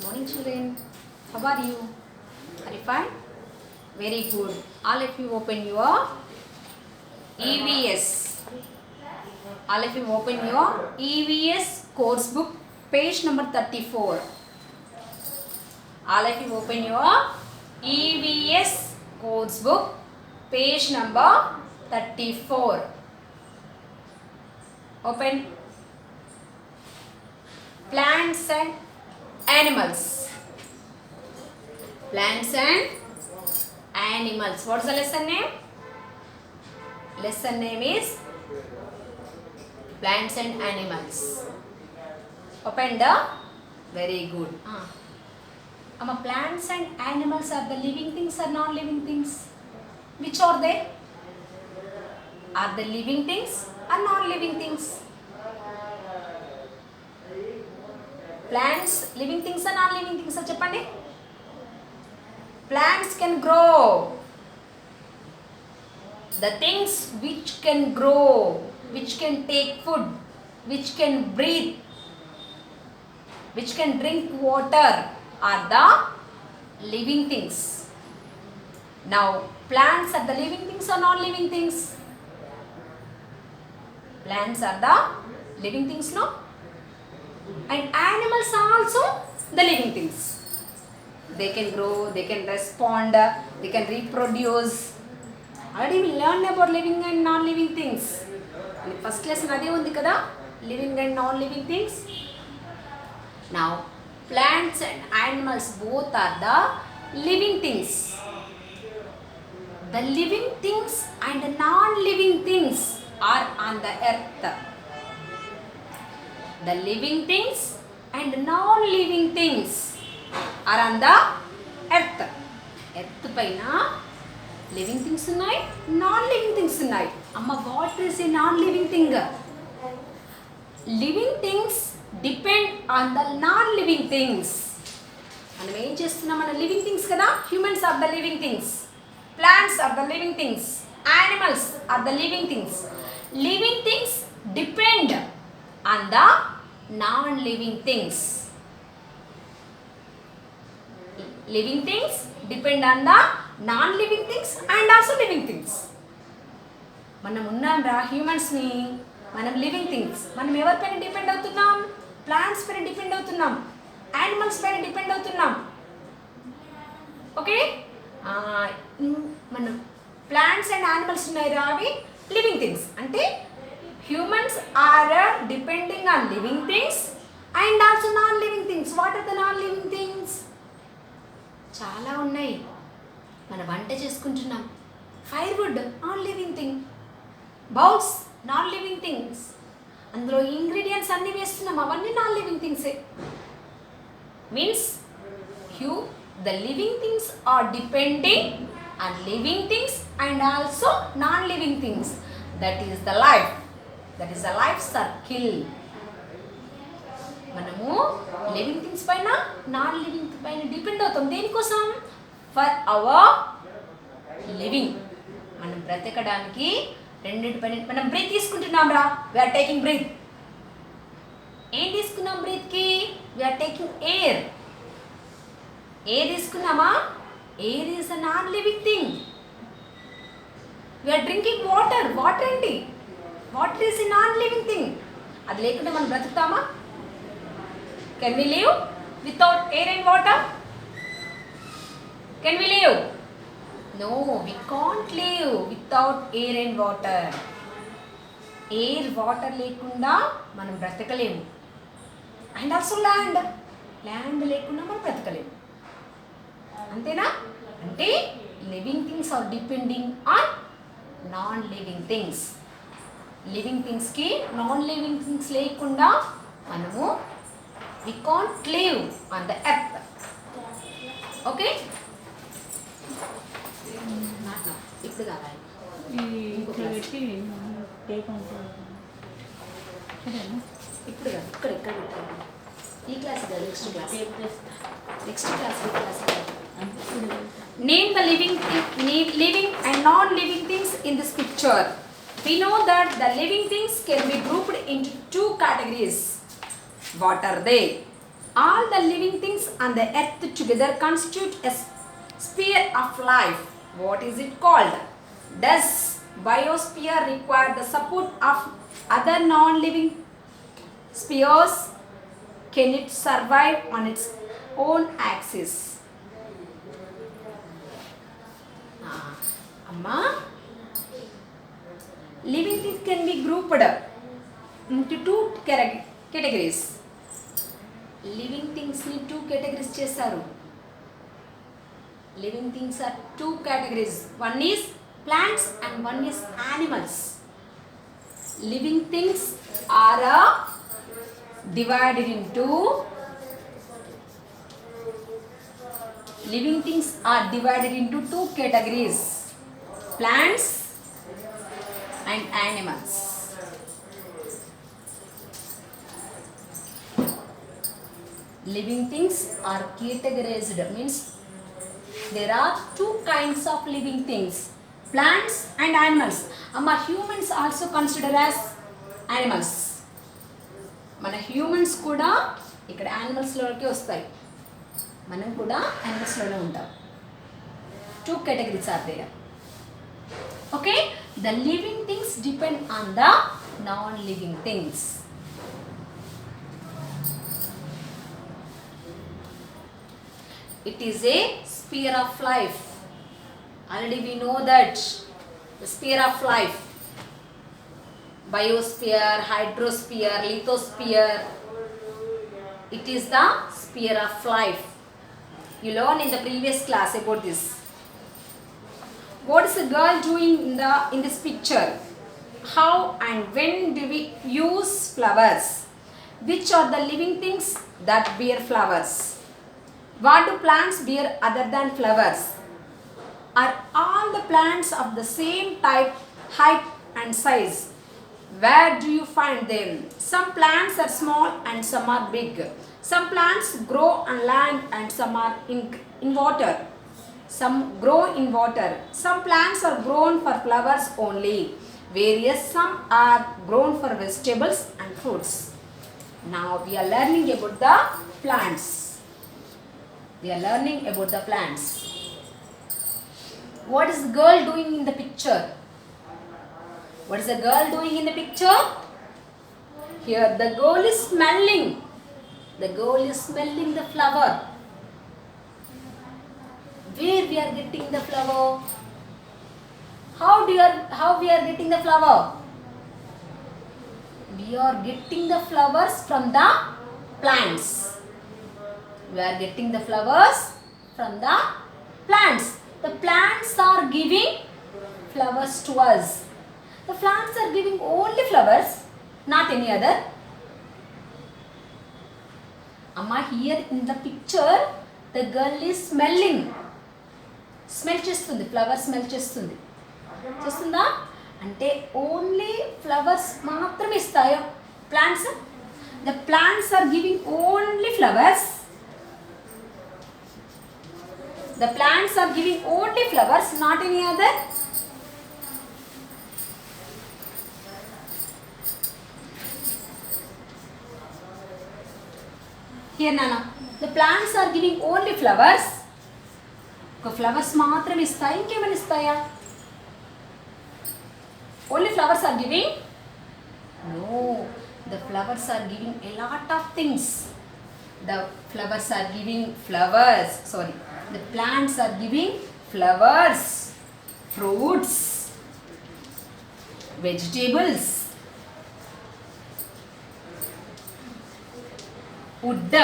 Morning children, how are you? Are you fine? Very good. All of you open your EVS. All of you open your EVS course book, page number 34. All of you open your EVS course book, page number 34. Open. Plants and animals. Plants and animals. What's the lesson name? Lesson name is Plants and Animals. Open the. Very good. Plants and animals are the living things or non-living things? Which are they? Are they living things or non-living things? Plants, living things or non-living things? Cheppandi. Plants can grow. The things which can grow, which can take food, which can breathe, which can drink water are the living things. Now, plants are the living things or non-living things? Plants are the living things, no? And animals are also the living things. They can grow, they can respond, they can reproduce. Already we learned about living and non-living things. In the first lesson, ade undi kada, living and non-living things. Now, plants and animals both are the living things. The living things and the non-living things are on the earth. The living things and non-living things are on the earth. Earth paina living things unnai, non-living things unnai. Amma, what is a non-living thing? Living things depend on the non-living things. మనం ఏం చేస్తున్నాం? మన living things కదా. Humans are the living things. Plants are the living things. Animals are the living things. Living things depend on the non-living things. Living things depend on the non-living things and also living things. మనం ఉన్నాం రా humans ని, మనం living things. మనం ఎవరి పైన depend అవుతున్నాం? Plants పైన డిపెండ్ అవుతున్నాం, యానిమల్స్ పైన డిపెండ్ అవుతున్నాం. ఓకే, మనం ప్లాంట్స్ అండ్ యానిమల్స్ ఉన్నాయి రా, అవి లివింగ్ థింగ్స్. అంటే humans are depending on living things and also non living things. What are the non living things? చాలా ఉన్నాయి. మనం వంట చేసుకుంటున్నాం, firewood non living thing. Bowls non living things. అందులో ఇంగ్రీడియంట్స్ అన్నీ వేస్తున్నాం, అవన్నీ నాన్ లివింగ్ థింగ్సే. Means the living things are depending on living things and also non-living things. That is the life. That is the life circle. మనము living things పైన non living పైన depend అవుతాం. దేనికోసం? For hour living. మనం బ్రతకడానికి రెండింటి పైన. మనం బ్రీత్ తీసుకుంటున్నాం రా, వీఆర్ టేకింగ్ బ్రీత్. ఏం తీసుకున్నాం బ్రీత్కి? We are taking air. ఎయిర్ తీసుకున్నామా? Air is a non living thing. We are drinking water. Water ఏంటి? Water is a non living thing. అది లేకుండా మనం బ్రతుకుతామా? Can we live without air and water? Can we live? No, we can't live without air and water. Air, water లేకుండా మనం బ్రతకలేము. And also land. Land లేకుండా మనం బ్రతకలేము. అంతేనా? అంటే living things are depending on non living things. Living థింగ్స్కి non living things లేకుండా మనము we can't live on the earth. Okay? ఇప్పుడు కావాలి. ఇప్పుడు కాదు, ఇక్కడ ఇక్కడ పెట్టాలి. ఈ క్లాస్ కాదు, next class. Next class Name the living and non-living things in this picture. We know that the living things can be grouped into two categories. What are they? All the living things on the earth together constitute a sphere of life. What is it called? Does biosphere require the support of other non-living spheres? Can it survive on its own axis? Amma, living things can be grouped into two categories. Living things ni two categories చేశారు. Living things are two categories. One is plants and one is animals. Living things are divided into two categories, plants and animals. Living things are categorized, means there are two kinds of living things, plants and animals. Amma, humans also considered as animals. Mana humans kuda ikkada animals loki vastayi, manam kuda animals lone untam. Two categories are there. Okay, the living things depend on the non-living things. It is a sphere of life. Already we know that the sphere of life, biosphere, hydrosphere, lithosphere, it is the sphere of life. You learned in the previous class about this. What is the girl doing in this picture? How and when do we use flowers? Which are the living things that bear flowers? What do plants bear other than flowers? Are all the plants of the same type, height and size? Where do you find them? Some plants are small and some are big. Some plants grow on land and some are in water. Some grow in water. Some plants are grown for flowers only, whereas some are grown for vegetables and fruits. Now we are learning about the plants. What is the girl doing in the picture? What is the girl doing in the picture? Here the girl is smelling. The girl is smelling the flower. Where we are getting the flower? How we are getting the flower? We are getting the flowers from the plants. We are getting the flowers from the plants. The plants are giving flowers to us. The plants are giving only flowers, not any other. Amma, here in the picture, the girl is smelling. Smell చేస్తుంది, flower smell చేస్తుంది. చేస్తుందా? అంటే only flowers మాత్రమే ఇస్తాయో plants? The plants are giving only flowers. The plants are giving only flowers, not any other. Here Nana, the plants are giving only flowers. Flowers మాత్రమే ఇస్తాయి, ఇంకేమైనా ఇస్తాయా? Only flowers are giving? No, the flowers are giving a lot of things. The flowers are giving flowers. Sorry, the plants are giving flowers, fruits, vegetables, wood,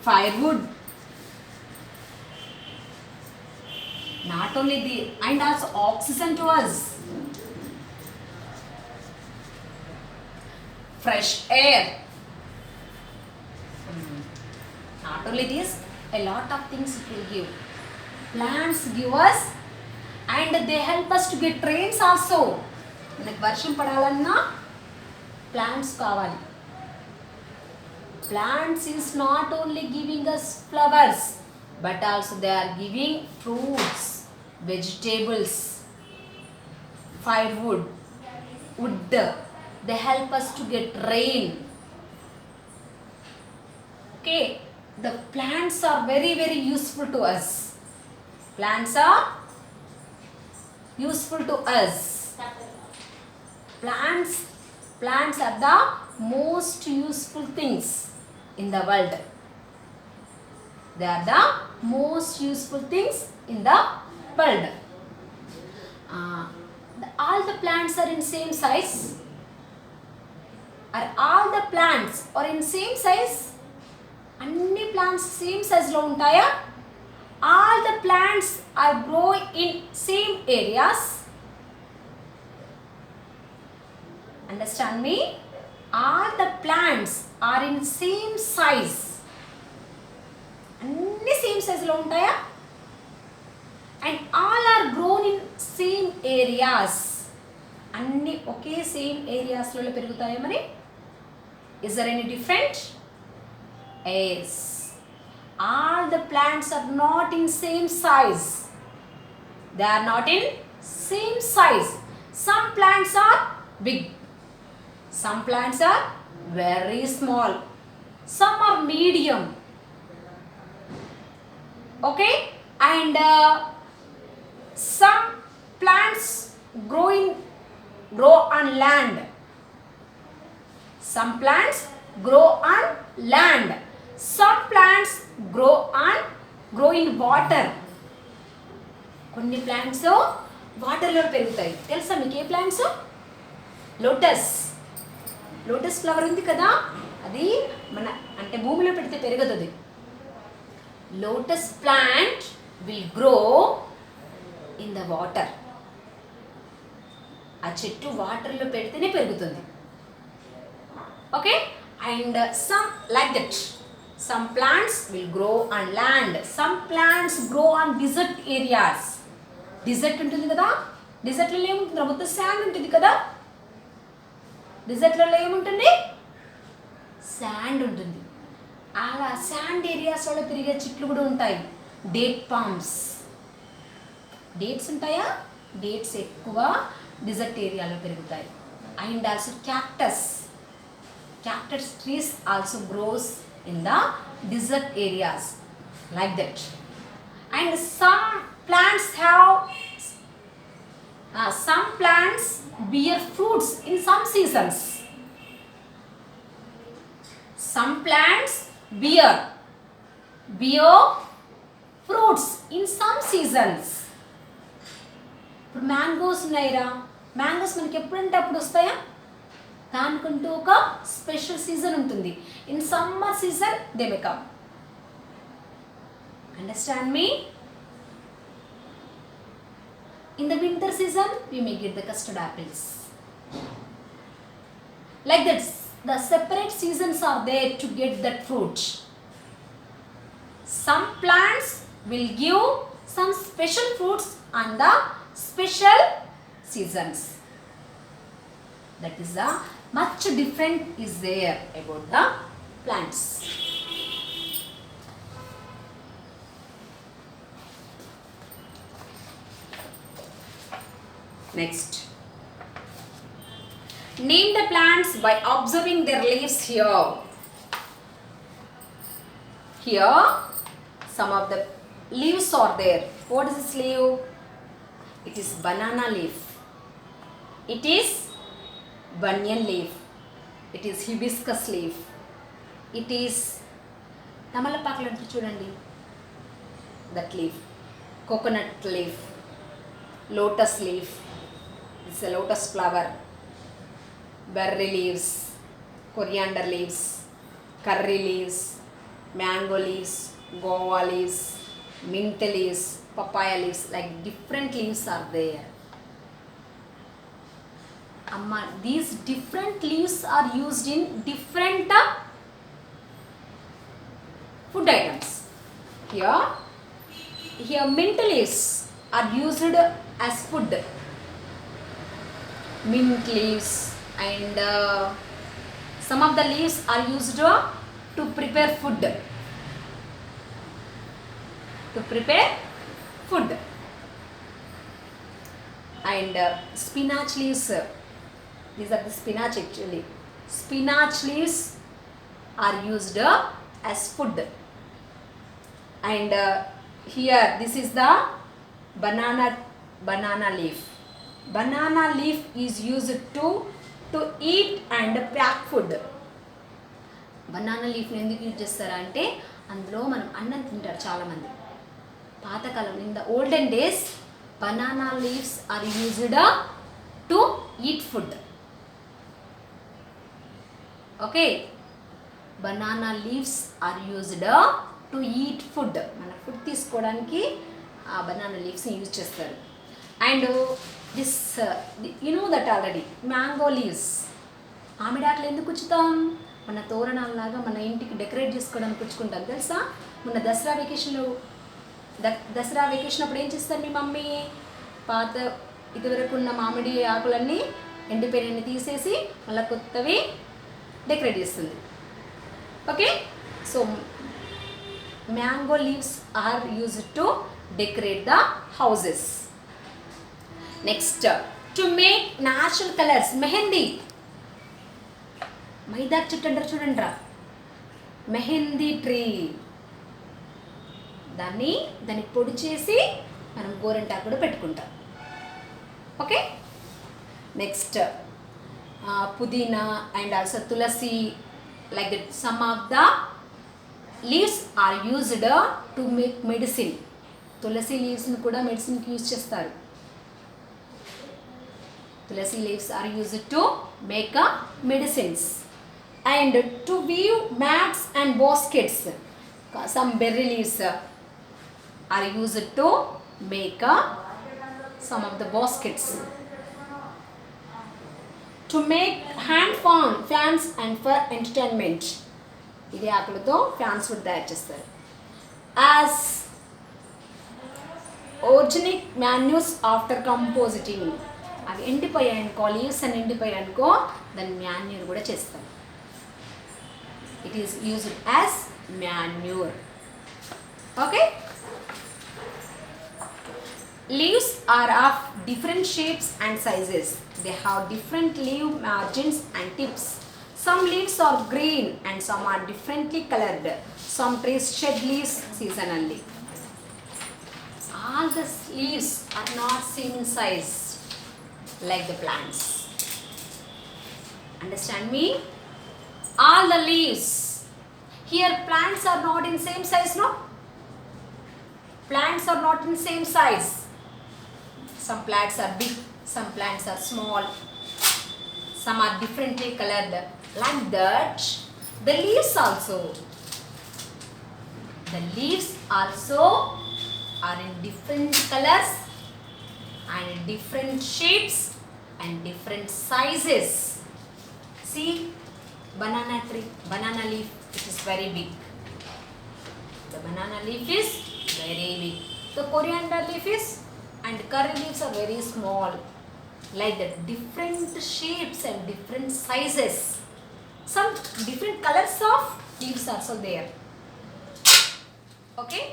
firewood. Not only and also oxygen to us, fresh air. Not only this, a lot of things it will give. Plants give us and they help us to get rains also. మనకు వర్షం పడాలన్నా plants కావాలి. Plants is not only giving us flowers, but also they are giving fruits, vegetables, firewood, wood. They help us to get rain. Okay, the plants are very useful to us. Plants are useful to us. Plants are the most useful things in the world. They are the most useful things in the world. All the plants are in same size. Are all the plants are in same size? అన్ని plants same size లో ఉంటాయా? All the plants are growing in same areas. Understand me? All the plants are in same size. అన్ని same సైజులో ఉంటాయా? And all are grown in same areas. అన్ని ఒకే same ఏరియాస్లో పెరుగుతాయా మరి? Is there any different? Yes. All the plants are not in same size. They are not in same size. Some plants are big. Some plants are very small. Some are medium. Okay, and some plants grow on land. Some plants grow on land. Some plants grow in water. కొన్ని plants వాటర్లో పెరుగుతాయి. తెలుసా మీకు ఏ plants? Lotus flower ఉంది కదా, అది మన అంటే భూమిలో పెడితే పెరగదు. అది lotus plant will grow in the water. ఆ చెట్టు వాటర్లో పెడితేనే పెరుగుతుంది. Okay, and some like that. Some plants will grow on land. Some plants grow on desert areas. Desert ఉంటుంది కదా, డెజర్ట్లో ఏముంటుంది? మొత్తం శాండ్ ఉంటుంది కదా. డెజర్ట్లో ఏముంటుంది? శాండ్ ఉంటుంది. అలా శాండ్ ఏరియాస్లో పెరిగే చెట్లు కూడా ఉంటాయి. Date palms. డేట్స్ ఉంటాయా? డేట్స్ ఎక్కువ డిజర్ట్ ఏరియాలో పెరుగుతాయి. And also cactus trees also grows in the desert areas like that. And some plants bear fruits in some seasons. Some plants bear fruits in some seasons. ఇప్పుడు mangoes ఉన్నాయిరా, mangoes మనకి ఎప్పుడంటే అప్పుడు వస్తాయా? దానికంటూ ఒక స్పెషల్ సీజన్ ఉంటుంది. In summer season they may come. Understand me? In the winter season we may get the custard apples. Like that, the separate seasons are there to get that fruit. Some plants will give some special fruits on the special seasons. That is the much different is there about the plants. Next, name the plants by observing their leaves here. Here, some of the leaves are there. What is this leaf? It is banana leaf. It is banyan leaf. It is hibiscus leaf. It is tamalapaklu ante chudandi. That leaf. Coconut leaf. Lotus leaf. It's a lotus flower. Berry leaves, coriander leaves, curry leaves, mango leaves, guava leaves, mint leaves, papaya leaves, like different leaves are there. Amma, these different leaves are used in different food items. Here mint leaves are used as food. Mint leaves. And some of the leaves are used to prepare food. And spinach leaves. These are the spinach actually. Spinach leaves are used as food. And here this is the banana leaf. Banana leaf is used to eat and pack food. Banana లీఫ్ని ఎందుకు use చేస్తారా అంటే అందులో మనం అన్నం తింటారు చాలామంది. పాతకాలం in the olden days banana leaves are used to eat food. Okay, banana leaves are used to eat food. మన ఫుడ్ తీసుకోవడానికి ఆ బనానా లీవ్స్ని యూజ్ చేస్తారు. And this you know that already mango leaves. మామిడాకులు ఎందుకు ఉంచుతాం? మన తోరణాలలాగా మన ఇంటికి డెకరేట్ చేసుకోవడానికి ఉంచుకుంటాం తెలుసా. మొన్న దసరా వెకేషన్ అప్పుడు ఏం చేస్తారు మీ మమ్మీ? పాత ఇదివరకు ఉన్న మామిడి ఆకులన్నీ ఎండిపోయినవి తీసేసి మళ్ళీ కొత్తవి డెకరేట్ చేస్తుంది. Okay, so mango leaves are used to decorate the houses. Next, to make natural colours. Mehndi, మైదా చెట్టు అంటారు చూడండి రా, మెహందీ ట్రీ. దాన్ని పొడి చేసి మనం గోరింటాకు కూడా పెట్టుకుంటాం. Okay, next pudina and also tulsi, like that some of the leaves are used to make medicine. తులసి లీవ్స్ని కూడా మెడిసిన్కి యూజ్ చేస్తారు. Tulsi leaves are used to make medicines. And to weave mats and baskets, some berry leaves are used to make some of the baskets. To make hand fans and for entertainment, ఇది ఆకులతో fans కూడా తయారు చేస్తారు. As organic manures after compositing, అవి ఎండిపోయాయనుకో, leaves అని ఎండిపోయాయనుకో దాన్ని manure కూడా చేస్తారు. It is used as manure. Okay, leaves are of different shapes and sizes. They have different leaf margins and tips. Some leaves are green and some are differently colored. Some trees shed leaves seasonally. All the leaves are not same in size like the plants. Understand me? All the leaves. Here plants are not in same size, no? Plants are not in same size. Some plants are big, some plants are small, some are differently colored. Like that, the leaves also. The leaves also are in different colors and different shapes and different sizes. See, banana tree, banana leaf, it is very big. The banana leaf is very big. The coriander leaf is and curry leaves are very small. Like that, different shapes and different sizes. Some different colors of leaves are also there. Okay.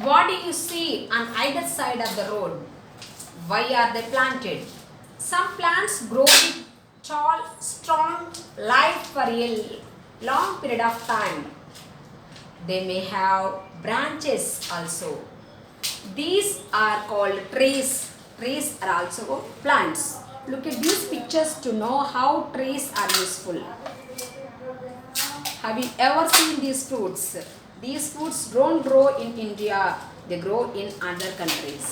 What do you see on either side of the road? Why are they planted? Some plants grow with tall, strong life for a long period of time. They may have branches also. These are called trees. Trees are also plants. Look at these pictures to know how trees are useful. Have you ever seen these fruits? These fruits don't grow in India. They grow in other countries.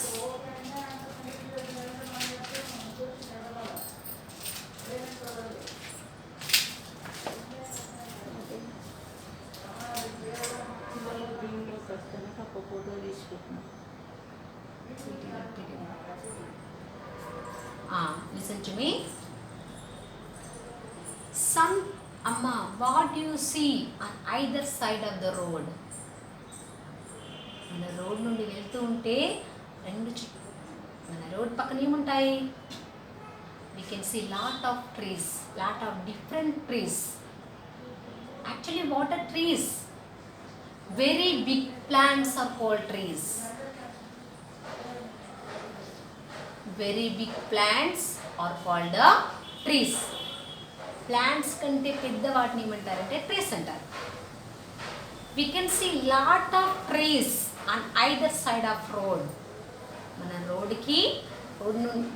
Listen to me. Some Amma, what do you see on either side of the road? మన road నుండి వెళ్తూ ఉంటే మన road పక్కన ఏముంటాయి? We can see lot of trees, lot of different trees. Actually, what are trees? Very big plants are called trees. Very big plants are called the trees. Plants కంటే పెద్ద వాటిని ఏమంటారంటే ట్రీస్ అంటారు. We can see lot of trees on either side of road. మన రోడ్డుకి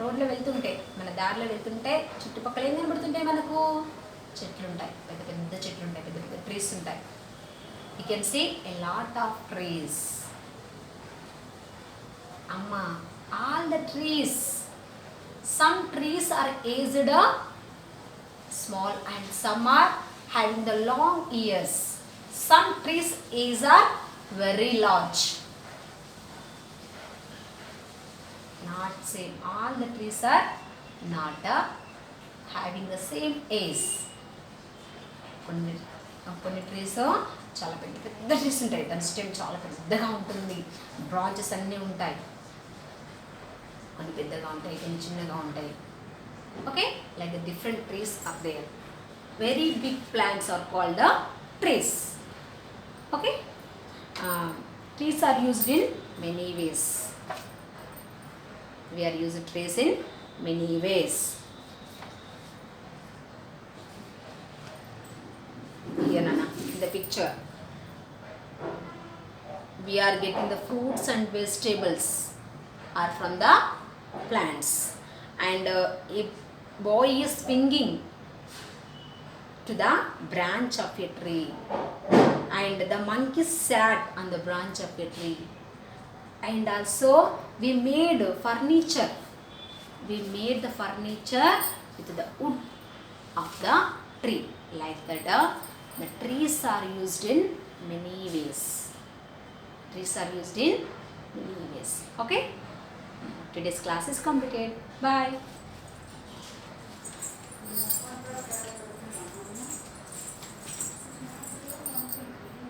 రోడ్లో వెళ్తుంటే, మన దారిలో వెళ్తుంటే చుట్టుపక్కల ఏం కనబడుతుంటాయి మనకు? చెట్లు ఉంటాయి, పెద్ద పెద్ద చెట్లు ఉంటాయి, పెద్ద పెద్ద ట్రీస్ ఉంటాయి. We can see a lot of trees. Amma, all the trees, some trees are aged, small, and some are having the long ears. Some trees age are very large. Not same. All the trees are not having the same age. కొన్ని trees చాలా పెద్ద పెద్ద trees ఉంటాయి, దాని stem చాలా పెద్దగా ఉంటుంది, branches అన్నీ ఉంటాయి. కొన్ని పెద్దగా ఉంటాయి, కొన్ని చిన్నగా ఉంటాయి. Okay, like the different trees are there. Very big plants are called the trees. Okay, trees are used in many ways. We are using trees in many ways. Here Nana, in the picture we are getting the fruits and vegetables are from the plants, and a boy is swinging to the branch of a tree, and the monkey sat on the branch of a tree. And also we made furniture. We made the furniture with the wood of the tree. Like that, the trees are used in many ways. Trees are used in many ways. Okay? Today's class is completed. Bye.